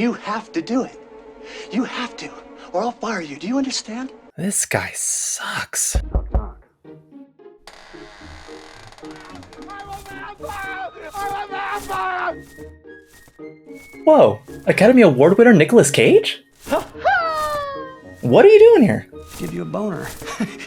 you have to do it. You have to, or I'll fire you. Do you understand? This guy sucks. Whoa, Academy Award winner Nicolas Cage? What are you doing here? Give you a boner.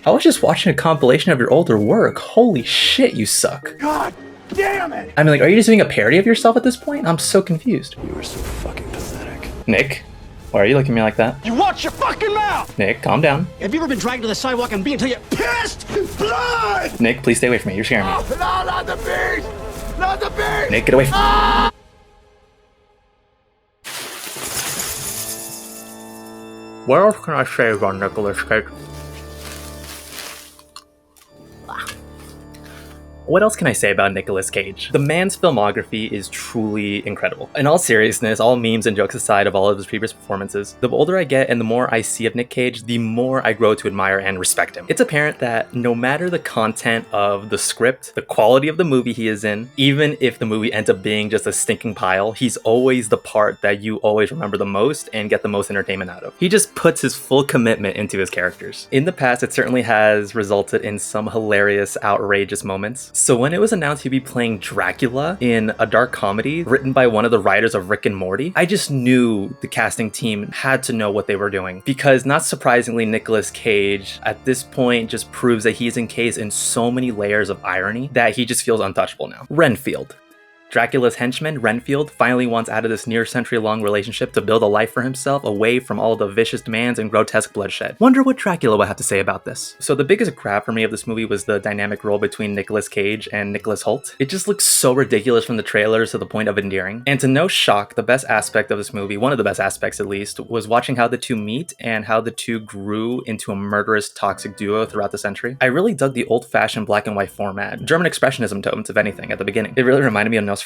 I was just watching a compilation of your older work. Holy shit, you suck. God damn it! I mean, like, are you just doing a parody of yourself at this point? I'm so confused. You are so fucking pathetic. Nick, why are you looking at me like that? You watch your fucking mouth! Nick, calm down. Have you ever been dragged to the sidewalk and beat until you're pissed blood? Nick, please stay away from me. You're scaring me. Oh, no, not the beast! Not the beast! Nick, get away from me. What else can I say about Nicolas Cage? What else can I say about Nicolas Cage? The man's filmography is truly incredible. In all seriousness, all memes and jokes aside of all of his previous performances, the older I get and the more I see of Nick Cage, the more I grow to admire and respect him. It's apparent that no matter the content of the script, the quality of the movie he is in, even if the movie ends up being just a stinking pile, he's always the part that you always remember the most and get the most entertainment out of. He just puts his full commitment into his characters. In the past, it certainly has resulted in some hilarious, outrageous moments. So when it was announced he'd be playing Dracula in a dark comedy written by one of the writers of Rick and Morty, I just knew the casting team had to know what they were doing. Because not surprisingly, Nicolas Cage at this point just proves that he's encased in so many layers of irony that he just feels untouchable now. Renfield. Dracula's henchman, Renfield, finally wants out of this near-century-long relationship to build a life for himself away from all the vicious demands and grotesque bloodshed. Wonder what Dracula would have to say about this. So the biggest grab for me of this movie was the dynamic role between Nicolas Cage and Nicholas Hoult. It just looks so ridiculous from the trailers to the point of endearing. And to no shock, the best aspect of this movie, one of the best aspects at least, was watching how the two meet and how the two grew into a murderous, toxic duo throughout the century. I really dug the old-fashioned black and white format, German expressionism tones, if anything, at the beginning. It really reminded me of Nosferatu.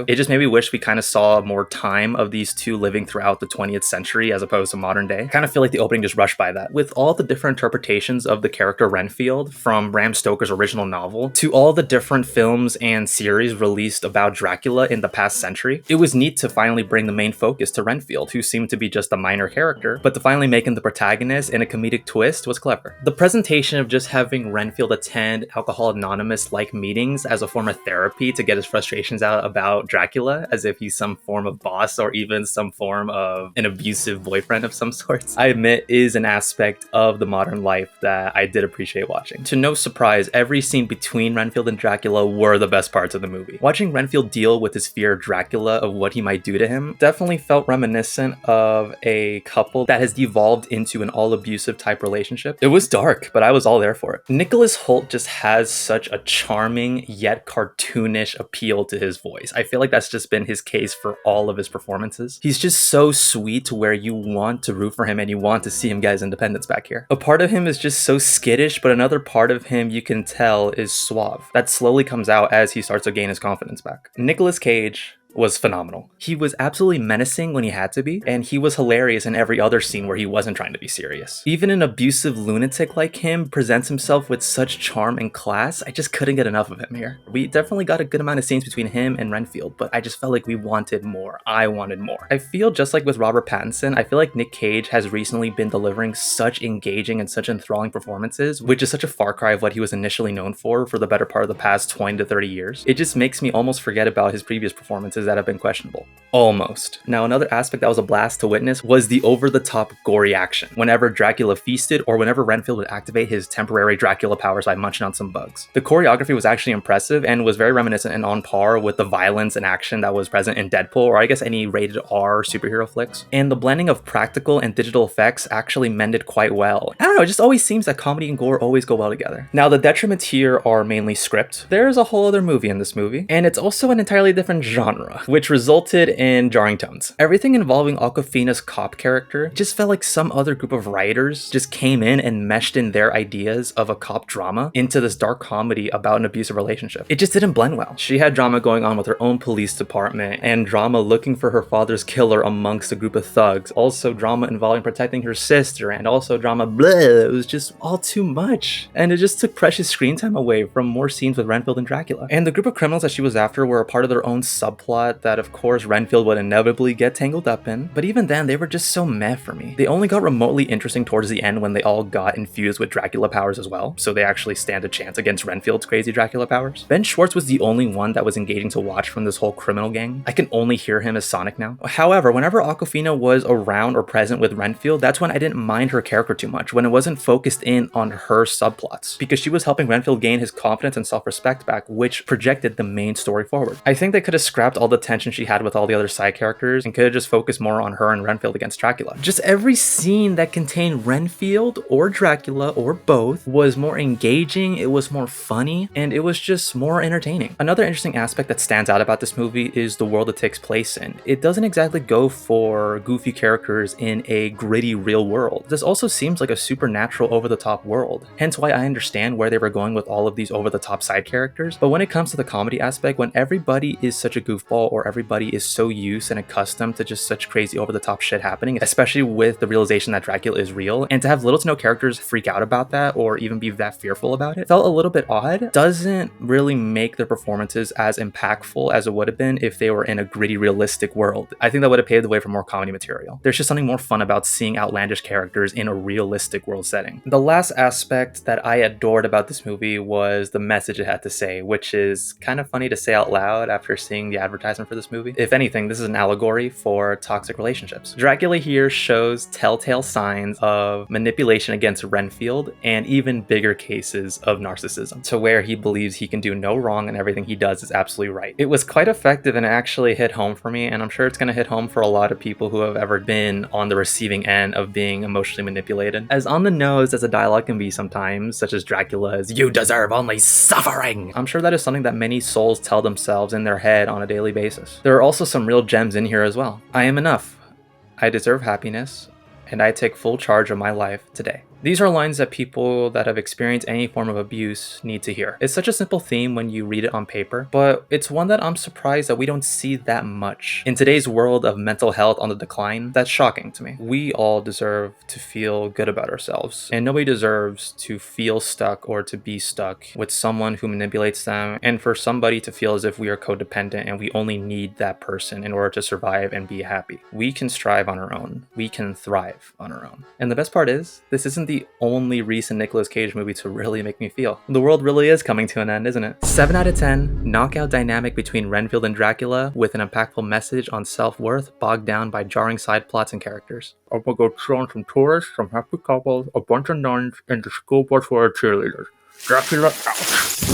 It just made me wish we kind of saw more time of these two living throughout the 20th century as opposed to modern day. I kind of feel like the opening just rushed by that. With all the different interpretations of the character Renfield, from Bram Stoker's original novel to all the different films and series released about Dracula in the past century, it was neat to finally bring the main focus to Renfield, who seemed to be just a minor character, but to finally make him the protagonist in a comedic twist was clever. The presentation of just having Renfield attend Alcohol Anonymous-like meetings as a form of therapy to get his frustrations out about Dracula, as if he's some form of boss or even some form of an abusive boyfriend of some sorts, I admit is an aspect of the modern life that I did appreciate watching. To no surprise, every scene between Renfield and Dracula were the best parts of the movie. Watching Renfield deal with his fear of Dracula, of what he might do to him, definitely felt reminiscent of a couple that has devolved into an all-abusive type relationship. It was dark, but I was all there for it. Nicholas Hoult just has such a charming yet cartoonish appeal to his voice. I feel like that's just been his case for all of his performances. He's just so sweet to where you want to root for him and you want to see him get his independence back here. A part of him is just so skittish, but another part of him you can tell is suave. That slowly comes out as he starts to gain his confidence back. Nicolas Cage was phenomenal. He was absolutely menacing when he had to be, and he was hilarious in every other scene where he wasn't trying to be serious. Even an abusive lunatic like him presents himself with such charm and class. I just couldn't get enough of him here. We definitely got a good amount of scenes between him and Renfield, but I just felt like we wanted more. I wanted more. I feel just like with Robert Pattinson, I feel like Nick Cage has recently been delivering such engaging and such enthralling performances, which is such a far cry of what he was initially known for the better part of the past 20 to 30 years. It just makes me almost forget about his previous performances that have been questionable. Almost. Now, another aspect that was a blast to witness was the over-the-top gory action. Whenever Dracula feasted or whenever Renfield would activate his temporary Dracula powers by munching on some bugs. The choreography was actually impressive and was very reminiscent and on par with the violence and action that was present in Deadpool, or I guess any rated R superhero flicks. And the blending of practical and digital effects actually mended quite well. I don't know, it just always seems that comedy and gore always go well together. Now, the detriments here are mainly script. There's a whole other movie in this movie, and it's also an entirely different genre, which resulted in jarring tones. Everything involving Awkwafina's cop character just felt like some other group of writers just came in and meshed in their ideas of a cop drama into this dark comedy about an abusive relationship. It just didn't blend well. She had drama going on with her own police department and drama looking for her father's killer amongst a group of thugs. Also drama involving protecting her sister and also drama blah. It was just all too much. And it just took precious screen time away from more scenes with Renfield and Dracula. And the group of criminals that she was after were a part of their own subplot subplot that of course Renfield would inevitably get tangled up in, but even then they were just so meh for me. They only got remotely interesting towards the end when they all got infused with Dracula powers as well, so they actually stand a chance against Renfield's crazy Dracula powers. Ben Schwartz was the only one that was engaging to watch from this whole criminal gang. I can only hear him as Sonic now. However, whenever Awkwafina was around or present with Renfield, that's when I didn't mind her character too much, when it wasn't focused in on her subplots, because she was helping Renfield gain his confidence and self-respect back, which projected the main story forward. I think they could have scrapped all the tension she had with all the other side characters and could have just focused more on her and Renfield against Dracula. Just every scene that contained Renfield or Dracula or both was more engaging, it was more funny, and it was just more entertaining. Another interesting aspect that stands out about this movie is the world it takes place in. It doesn't exactly go for goofy characters in a gritty real world. This also seems like a supernatural over-the-top world, hence why I understand where they were going with all of these over-the-top side characters. But when it comes to the comedy aspect, when everybody is such a goofball or everybody is so used and accustomed to just such crazy over-the-top shit happening, especially with the realization that Dracula is real, and to have little to no characters freak out about that or even be that fearful about it felt a little bit odd. Doesn't really make their performances as impactful as it would have been if they were in a gritty realistic world. I think that would have paved the way for more comedy material. There's just something more fun about seeing outlandish characters in a realistic world setting. The last aspect that I adored about this movie was the message it had to say, which is kind of funny to say out loud after seeing the advertisement for this movie. If anything, this is an allegory for toxic relationships. Dracula here shows telltale signs of manipulation against Renfield and even bigger cases of narcissism, to where he believes he can do no wrong and everything he does is absolutely right. It was quite effective and it actually hit home for me, and I'm sure it's going to hit home for a lot of people who have ever been on the receiving end of being emotionally manipulated. As on the nose as a dialogue can be sometimes, such as Dracula's "You deserve only suffering," I'm sure that is something that many souls tell themselves in their head on a daily basis. There are also some real gems in here as well. I am enough. I deserve happiness, and I take full charge of my life today. These are lines that people that have experienced any form of abuse need to hear. It's such a simple theme when you read it on paper, but it's one that I'm surprised that we don't see that much. In today's world of mental health on the decline, that's shocking to me. We all deserve to feel good about ourselves, and nobody deserves to feel stuck or to be stuck with someone who manipulates them, and for somebody to feel as if we are codependent and we only need that person in order to survive and be happy. We can strive on our own. We can thrive on our own. And the best part is, this isn't the only recent Nicolas Cage movie to really make me feel. The world really is coming to an end, isn't it? 7 out of 10, knockout dynamic between Renfield and Dracula with an impactful message on self-worth bogged down by jarring side plots and characters. I'm gonna go chill on some tourists, some happy couples, a bunch of nuns, and the school bus for our cheerleaders. Dracula out.